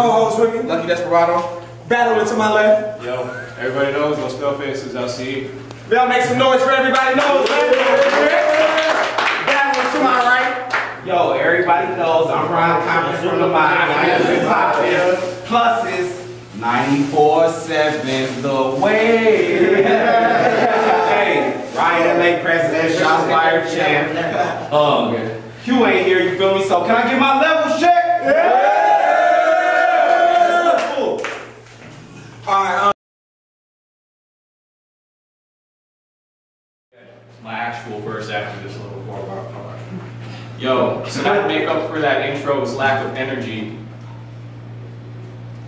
co-host with me. Lucky Desperado. Battling to my left. Yo, everybody knows no spell faces, LCE. Y'all make some noise for everybody knows. Battling to my right. Yo, everybody knows I'm Ron Compton from the mind. I am hip hop here. Pluses 94.7 the way. Hey, Riot Network president, shots fired champ. Q ain't here, you feel me? So can I get my level check? Yeah! Alright, My actual verse after this little 4-bar part. Yo, so to make up for that intro's lack of energy,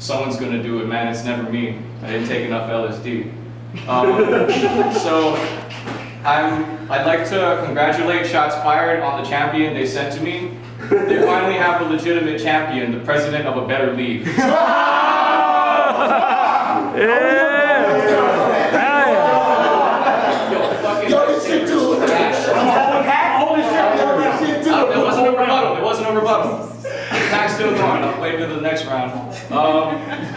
someone's gonna do it, man. It's never me. I didn't take enough LSD. So I'd like to congratulate Shots Fired on the champion they sent to me. They finally have a legitimate champion, the president of a better league. It wasn't a rebuttal. It wasn't a rebuttal. Attack's still going. I'll wait to the next round.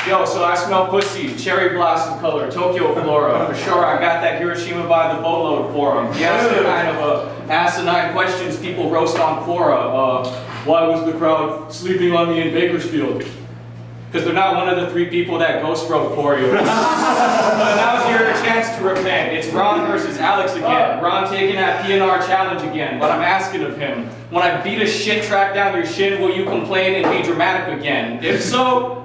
Yo, so I smell pussy, cherry blossom color, Tokyo flora. For sure, I got that Hiroshima by the boatload for him. He asked the kind of asinine questions people roast on Quora. Why was the crowd sleeping on me in Bakersfield? Because they're not one of the 3 people that ghost wrote for you. Now's your chance to repent. It's Ron versus Alex again. Ron taking that PNR challenge again. But I'm asking of him, when I beat a shit track down your shin, will you complain and be dramatic again? If so,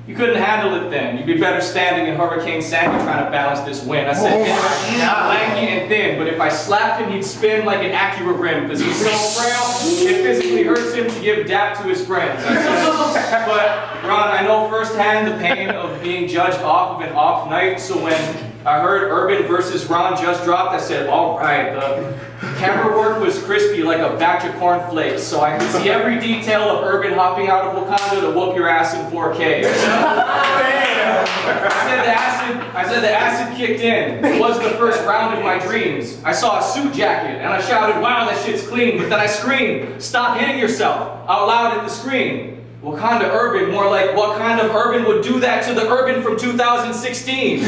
you couldn't handle it then. You'd be better standing in Hurricane Sandy trying to balance this win. I said, lanky and thin, but if I slapped him, he'd spin like an Acura rim because he's so frail, it physically hurts him to give dap to his friends. I said, but Ron, I know firsthand the pain of being judged off of an off night, so when I heard Urban versus Ron just dropped, I said, all right, the camera work was crispy like a batch of cornflakes, so I could see every detail of Urban hopping out of Wakanda to whoop your ass in 4K. I said the acid kicked in. It was the first round of my dreams. I saw a suit jacket and I shouted, wow, that shit's clean, but then I screamed, stop hitting yourself, out loud at the screen. Wakanda Urban, more like what kind of Urban would do that to the Urban from 2016?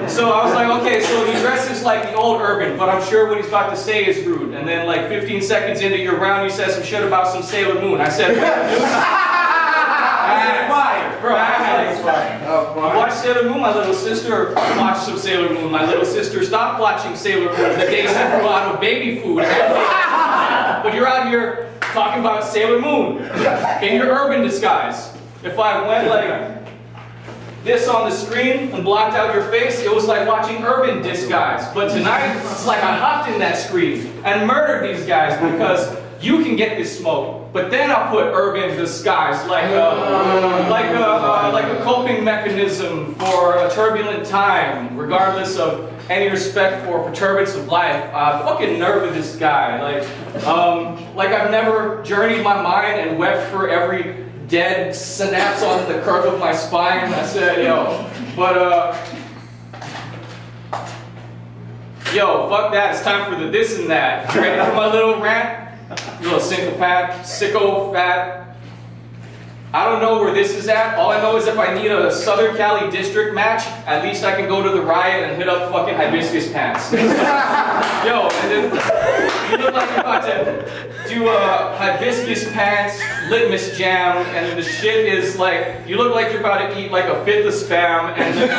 So I was like, okay, so he dresses like the old Urban, but I'm sure what he's about to say is rude. And then like 15 seconds into your round, you said some shit about some Sailor Moon. I said, bro, I watched Sailor Moon, my little sister watched some Sailor Moon. My little sister stopped watching Sailor Moon the day she grew out of baby food. But you're out here talking about Sailor Moon in your Urban disguise. If I went like this on the screen and blocked out your face, it was like watching Urban disguise. But tonight, it's like I hopped in that screen and murdered these guys because you can get this smoke, but then I'll put Urban disguise like a coping mechanism for a turbulent time, regardless of any respect for perturbance of life. I'm fucking nerve of this guy. Like I've never journeyed my mind and wept for every dead synapse on the curve of my spine. I said, yo, but yo, fuck that. It's time for the this and that. You ready for my little rant? You little syncopat, sicko, fat. I don't know where this is at. All I know is if I need a Southern Cali district match, at least I can go to the Riot and hit up fucking Hibiscus Pants. Yo, and then you look like you're about to do a Hibiscus Pants litmus jam, and then the shit is like, you look like you're about to eat like a 5th of Spam, and then,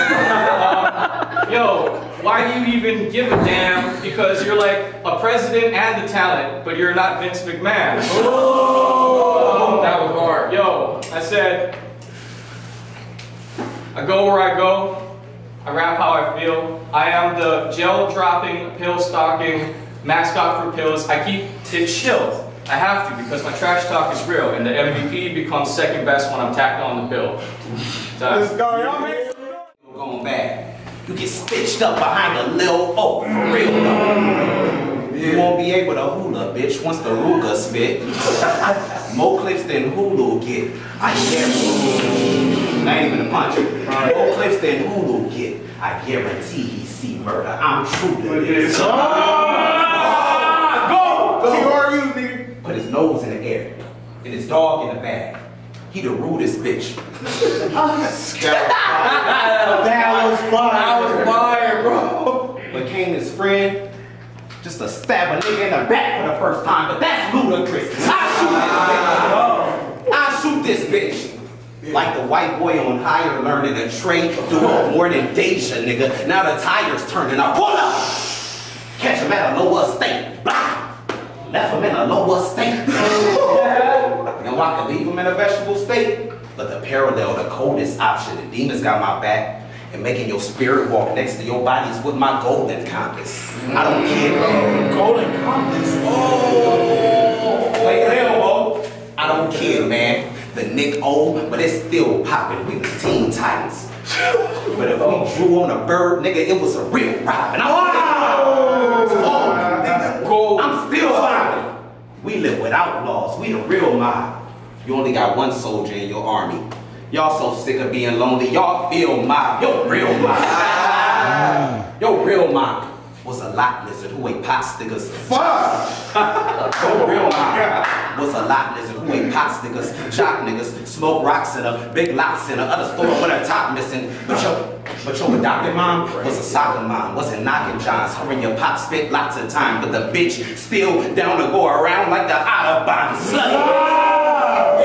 yo, why do you even give a damn? Because you're like a president and the talent, but you're not Vince McMahon. That was hard. Yo, I said, I go where I go, I rap how I feel. I am the gel-dropping, pill-stalking mascot for pills. I keep it chilled. I have to because my trash talk is real, and the MVP becomes second best when I'm tacked on the pill. Let's go, y'all make some going back. You get stitched up behind a little oak, for real though. You won't be able to hula, bitch, once the Ruka spit. More clips than Hulu get. I guarantee. Not even a punch. More clips than Hulu get. I guarantee he see murder. I'm true to this. Go! Who are you, nigga? Put his nose in the air and his dog in the bag. He the rudest bitch. That was fire. That was fire, bro. Became his friend just to stab a nigga in the back for the first time, but that's ludicrous. I shoot this bitch. Like the white boy on higher learning a trade, doing more than Deja, nigga. Now the tires turning up. Pull up! Catch him at a lower state. Blah! Left him in a lower state. You know, I could leave him in a vegetable state, but the parallel, the coldest option, the demons got my back. And making your spirit walk next to your body is with my golden compass. I don't care. Golden compass. Oh! Like elbow. I don't care, man. The Nick O, but it's still popping. We was Teen Titans. But if we drew on a bird, nigga, it was a real robin. I'm still vibing. We live with outlaws. We the real mob. You only got one soldier in your army. Y'all so sick of being lonely. Y'all feel mob. Your real mob. Your real mob was a lot lizard who ate pot stickers. Fuck! Your real mob was a lot lizard who ate pot stickers, jock niggas, smoke rocks in a big lots in a other store with a top missing. But your adopted mom was a soccer mom, wasn't knocking Johns. Her and your pop spent lots of time, but the bitch still down to go around like the Autobahn. Slutty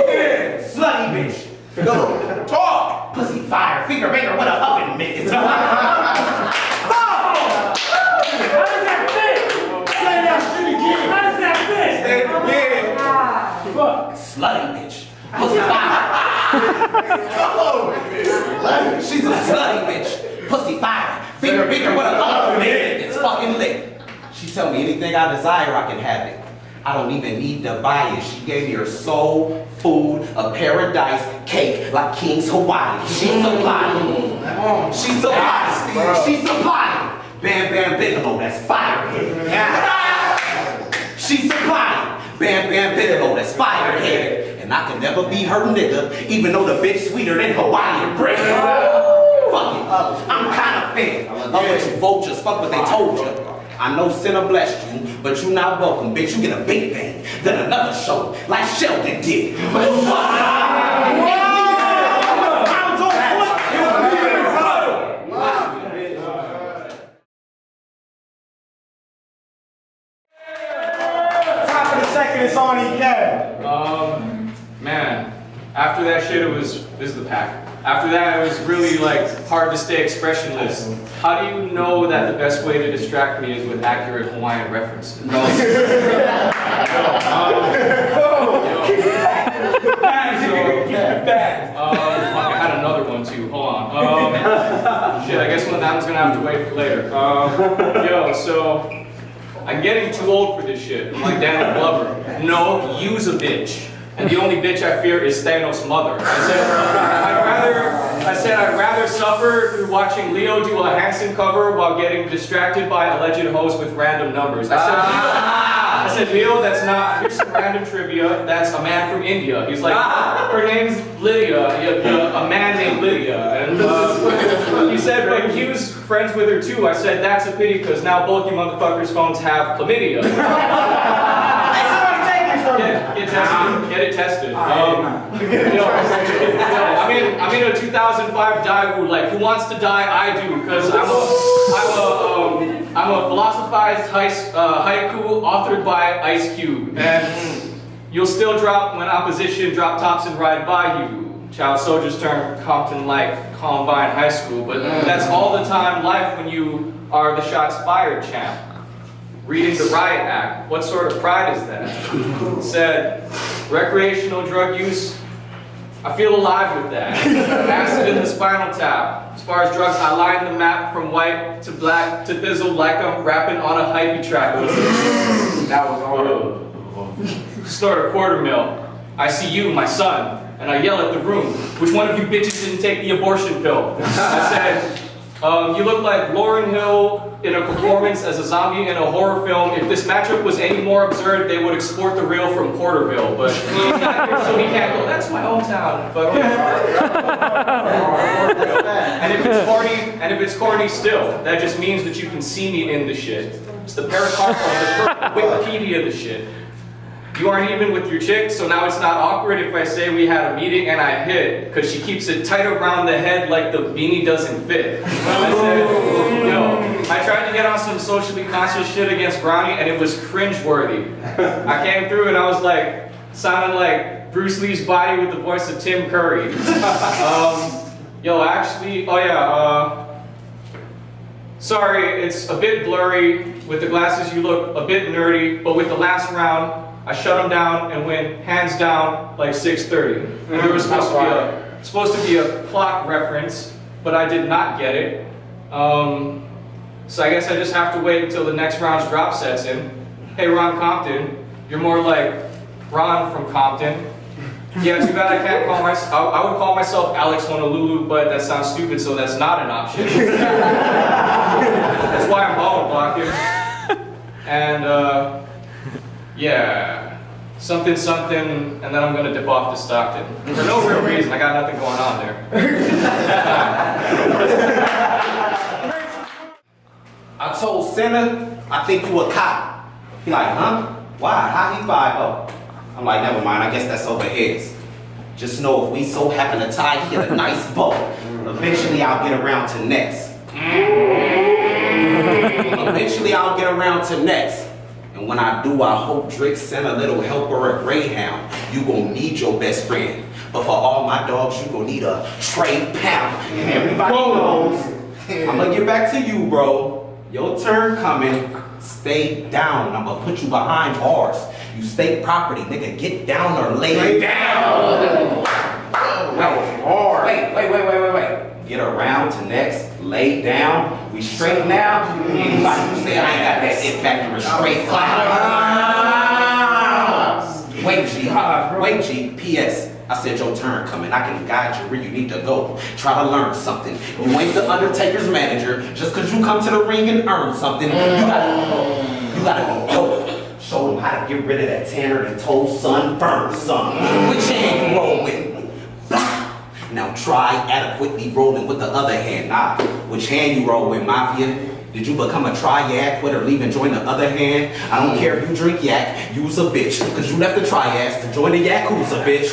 bitch. Yeah, slutty bitch. Go, talk. Pussy fire, finger banger, what a oven mitt. How does that fit? Say that shit again. How does that fit? Say it again. Fuck. Slutty bitch. Pussy fire. Come on, bitch. She's a slutty bitch. Pussy fire. Finger bigger, what a oven mitt. It's fucking lit. She tell me anything I desire, I can have it. I don't even need to buy it. She gave me her soul food, a paradise cake like King's Hawaii. She's supplying. She's supplying. She's supplying. Bam Bam Bigelow, that's firehead. She's supplying. Bam Bam Bigelow, that's firehead. And I can never be her nigga, even though the bitch sweeter than Hawaiian bread. Fuck it. I'm kind of fair. I'll let you vultures fuck what they told you. I know sinner blessed you, but you not welcome, bitch. You get a big thing, then another show, like Sheldon did. Top of the second, it's on EK. Man, after that shit, this is the pack. After that, it was really like hard to stay expressionless. How do you know that the best way to distract me is with accurate Hawaiian references? No. I had another one too. Hold on. Shit, I guess that one's gonna have to wait for later. Yo, so I'm getting too old for this shit. I'm like Daniel Glover. No, use a bitch. And the only bitch I fear is Thanos' mother. I said I'd rather suffer through watching Leo do a Hanson cover while getting distracted by alleged hoes with random numbers. I said, Leo, that's not, here's some random trivia, that's a man from India. He's like, her name's Lydia, a man named Lydia. And he said, but he was friends with her too. I said, that's a pity because now both you motherfuckers' phones have chlamydia. Get it tested. I'm in a 2005 Daewoo. Like, who wants to die? I do, because I'm a philosophized haiku authored by Ice Cube, and you'll still drop when opposition drop tops and ride by you. Child soldiers turn Compton like Columbine High School, but that's all the time life when you are the shots fired champ. Reading the Riot Act, what sort of pride is that? Said, recreational drug use, I feel alive with that. Acid in the spinal tap. As far as drugs, I line the map from white to black to thizzle like I'm rapping on a hyphy track. That was hard. Snort a quarter mil. I see you, my son, and I yell at the room. Which one of you bitches didn't take the abortion pill? I said, you look like Lauryn Hill in a performance as a zombie in a horror film. If this matchup was any more absurd, they would export the real from Porterville. But he's not here, so he can't go, that's my hometown. And if it's corny still, that just means that you can see me in the shit. It's the pericarp of the Wikipedia of the shit. you aren't even with your chick, so now it's not awkward if I say we had a meeting and I hit, because she keeps it tight around the head like the beanie doesn't fit. I said, yo, I tried to get on some socially conscious shit against Brownie and it was cringe-worthy. I came through and I was like, sounded like Bruce Lee's body with the voice of Tim Curry. Yo, actually, oh yeah, sorry, it's a bit blurry. With the glasses you look a bit nerdy, but with the last round, I shut him down and went hands down like 6:30. There was supposed to be a clock reference, but I did not get it. So I guess I just have to wait until the next round's drop sets in. Hey Ron Compton, you're more like Ron from Compton. Yeah, too bad I can't call myself, I would call myself Alex Honolulu, but that sounds stupid, so that's not an option. That's why I'm ball blocking. And yeah, something, and then I'm gonna dip off to Stockton. For no real reason, I got nothing going on there. I told Senna, I think you a cop. He like, huh? Why? How he 5-0? I'm like, never mind, I guess that's over his. Just know if we so happen to tie, he get a nice bow. Eventually I'll get around to next. Eventually I'll get around to next. And when I do, I hope Drake send a little helper a Greyhound. You gon' need your best friend. But for all my dogs, you gon' need a Trey Pound. And everybody knows, I'ma get back to you, bro. Your turn coming. Stay down. I'ma put you behind bars. You state property, nigga. Get down or lay down. That was hard. Wait. Get around to next. Lay down. We straight now. Anybody who say I ain't got that it factor is straight clown. Wait, G. P.S. I said your turn coming. I can guide you where you need to go. Try to learn something. You ain't the Undertaker's manager. Just cause you come to the ring and earn something. You gotta be dope. Show them how to get rid of that tanner and told son, burn son. Which hand you roll with? Now try adequately rolling with the other hand. Nah, which hand you roll with, Mafia? Did you become a triad, quit or leave and join the other hand? I don't care if you drink yak, you's a bitch. Cause you left the triads to join the Yakuza, bitch.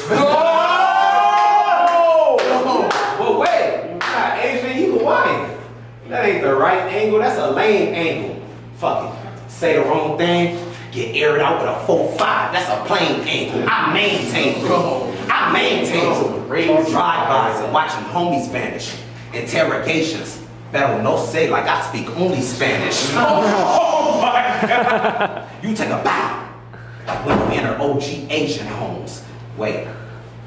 Well, wait, you got Asian, you Hawaiian. That ain't the right angle, that's a lame angle. Fuck it, say the wrong thing, get aired out with a 4-5, that's a plain angle. I maintain drive-bys and watching homies vanish. Interrogations. Pero no say like I speak only Spanish. Oh my God! You take a bow. Like when you enter OG Asian homes. Wait,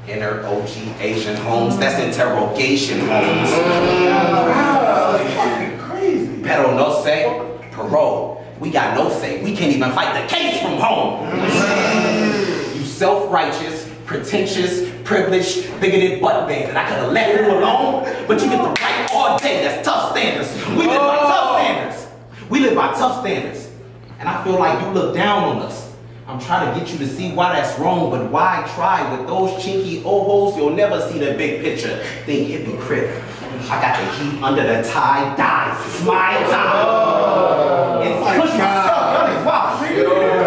enter OG Asian homes? That's interrogation homes. Wow, that's fucking crazy. Pero no say, parole. We got no say. We can't even fight the case from home. You self-righteous, pretentious, privileged, bigoted butt band, and I could have left you alone, but you get the right all day. That's tough standards. We live by tough standards. We live by tough standards. And I feel like you look down on us. I'm trying to get you to see why that's wrong, but why try? With those chinky oh-hoes, you'll never see the big picture. Think hypocrite. I got the heat under the tie dyes. It's my time. It's push myself.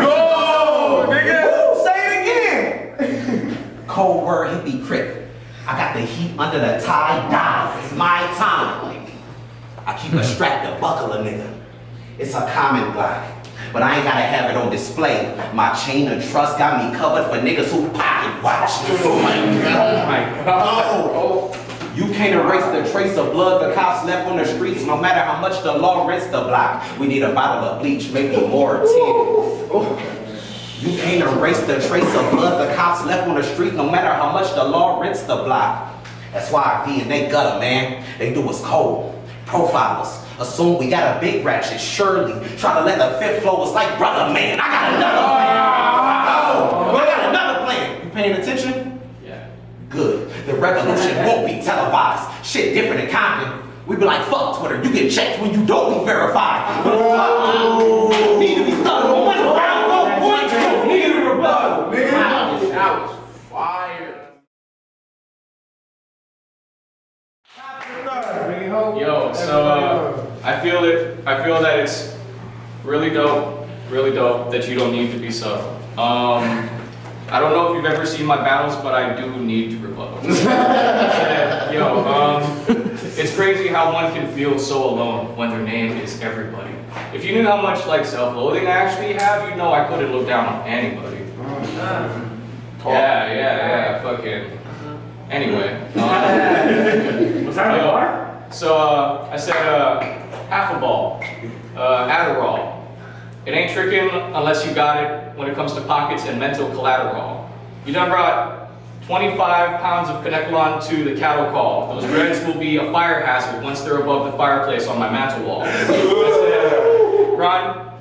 Go, nigga. Say it again. Cold word hippie crit. I got the heat under the tie dyes. It's my time. I keep a strap to buckle a nigga. It's a common Glock, but I ain't gotta have it on display. My chain of trust got me covered for niggas who pocket watch. Oh my God. Oh. You can't erase the trace of blood the cops left on the streets, no matter how much the law rents the block. We need a bottle of bleach, maybe more 10. You can't erase the trace of blood the cops left on the street, no matter how much the law rents the block. That's why our DNA gutter, man. They do us cold. Profile us. Assume we got a big ratchet. Surely try to let the fifth flow us like brother, man. I got another plan. I got another plan. You paying attention? Yeah. Good. The revolution won't be televised. Shit different in Compton. We be like, fuck Twitter. You get checked when you don't be verified. Need to be subtle. One round, no point. Need a rebuttal. Nigga. That was fire. Yo, so I feel that it's really dope that you don't need to be subtle. I don't know if you've ever seen my battles, but I do need to rebuttal. It's crazy how one can feel so alone when their name is everybody. If you knew how much like self-loathing I actually have, you'd know I couldn't look down on anybody. Yeah, fucking. Anyway. Was that a bar? So I said half a ball, Adderall. It ain't tricking unless you got it when it comes to pockets and mental collateral. You done brought 25 pounds of Connectolon to the cattle call. Those dreads will be a fire hazard once they're above the fireplace on my mantle wall. Ron,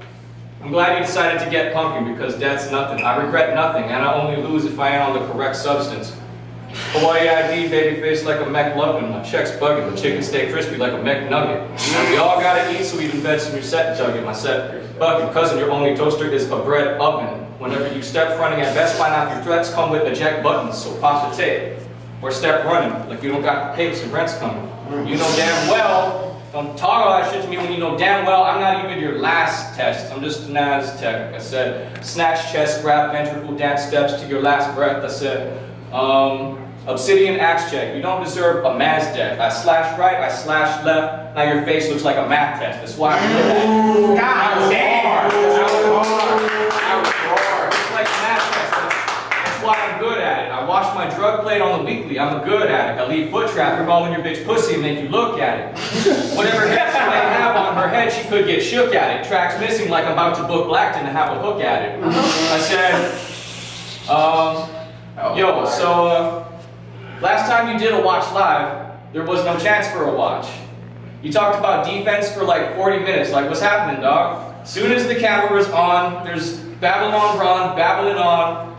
I'm glad you decided to get pumpkin because death's nothing. I regret nothing, and I only lose if I ain't on the correct substance. Hawaii ID, baby face like a McLovin. My check's bugging, the chicken stay crispy like a McNugget. We all gotta eat, so even beds in your set jugget. My set bugging, cousin, your only toaster is a bread oven. Whenever you step fronting at Best Buy, now your threats come with eject buttons, so pop the tape. Or step running, like you don't got the papes and rent's coming. You know damn well, don't talk all that shit to me when you know damn well I'm not even your last test. I'm just an Aztec. I said, snatch chest, grab ventricle, dance steps to your last breath. I said, obsidian axe check. You don't deserve a Mazda. I slash right, I slash left. Now your face looks like a math test. That's why I'm good at it. God damn! It's like a math test. That's why I'm good at it. I wash my drug plate on the weekly. I'm a good addict. I leave foot traffic all in your bitch pussy and make you look at it. Whatever head she may have on her head, she could get shook at it. Tracks missing like I'm about to book Blackton to have a hook at it. I said, last time you did a watch live, there was no chance for a watch. You talked about defense for like 40 minutes, like what's happening, dog? Soon as the camera's on, there's Babylon Ron, babbling on,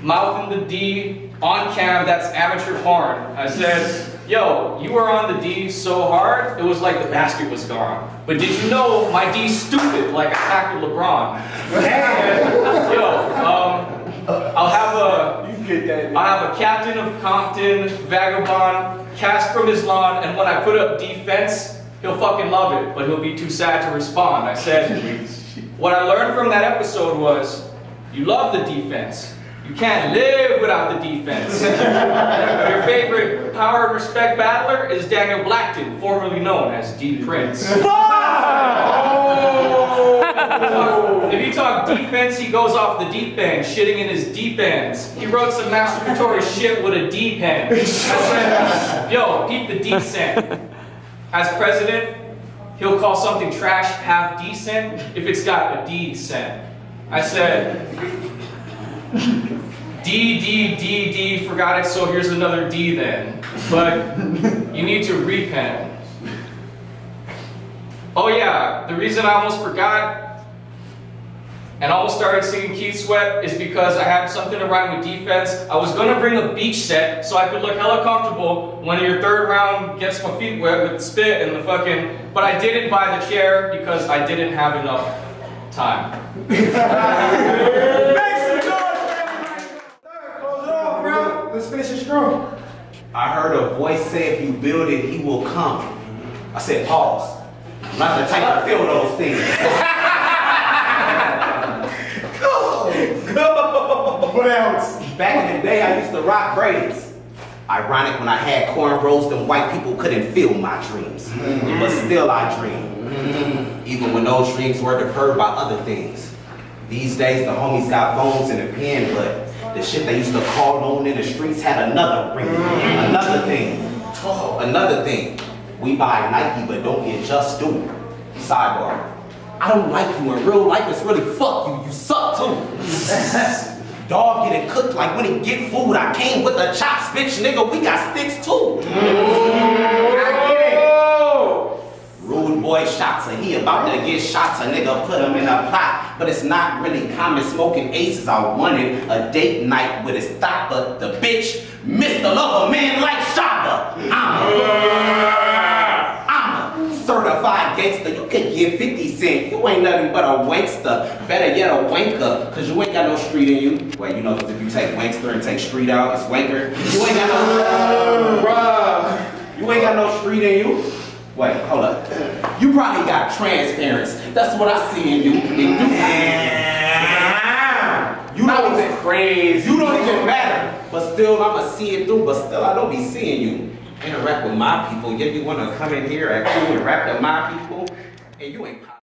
mouthing the D, on cam, that's amateur porn. I said, yo, you were on the D so hard, it was like the basket was gone. But did you know my D's stupid, like I tackled LeBron? I'll have a captain of Compton, vagabond, cast from his lawn, and when I put up defense, he'll fucking love it, but he'll be too sad to respond. I said, what I learned from that episode was, you love the defense. You can't live without the defense. Your favorite power and respect battler is Daniel Blackton, formerly known as D Prince. If you talk defense, he goes off the deep end, shitting in his deep ends. He wrote some masturbatory shit with a D pen. I said, yo, peep the decent. As president, he'll call something trash half decent if it's got a D cent. I said, D, forgot it, so here's another D then. But you need to repent. Oh yeah, the reason I almost forgot and almost started singing Keith Sweat is because I had something to rhyme with defense. I was gonna bring a beach set so I could look hella comfortable when your third round gets my feet wet with the spit and the fucking, but I didn't buy the chair because I didn't have enough time. Let's finish it strong. I heard a voice say, if you build it, he will come. I said, pause. I'm not the type to feel those things. Go! What else? Back in the day, I used to rock braids. Ironic, when I had cornrows, then white people couldn't feel my dreams. But still I dream. Even when those dreams were deferred by other things. These days, the homies got phones and a pen, but the shit they used to call on in the streets had another ring. Another thing. We buy Nike, but don't get just do. Sidebar. I don't like you in real life, it's really fuck you, you suck too. Dog getting cooked like when he get food, I came with the chops, bitch, nigga, we got sticks too. I get it. Rude boy shots, and he about to get shots, a nigga put him in a pot. But it's not really common smoking aces, I wanted a date night with his thought, but the bitch missed the love of man like Shaba. I'm a certified gangster, you could get 50 cents, you ain't nothing but a wankster, better yet a wanker, cause you ain't got no street in you. Well, you know, cause if you take wankster and take street out, it's wanker. You ain't got no street in you. Wait, hold up. You probably got transparency. That's what I see in you. You know crazy. You don't even matter. But still, I'ma see it through. But still, I don't be seeing you interact with my people. Yeah, you wanna come in here, act cool, and rap to my people, and you ain't.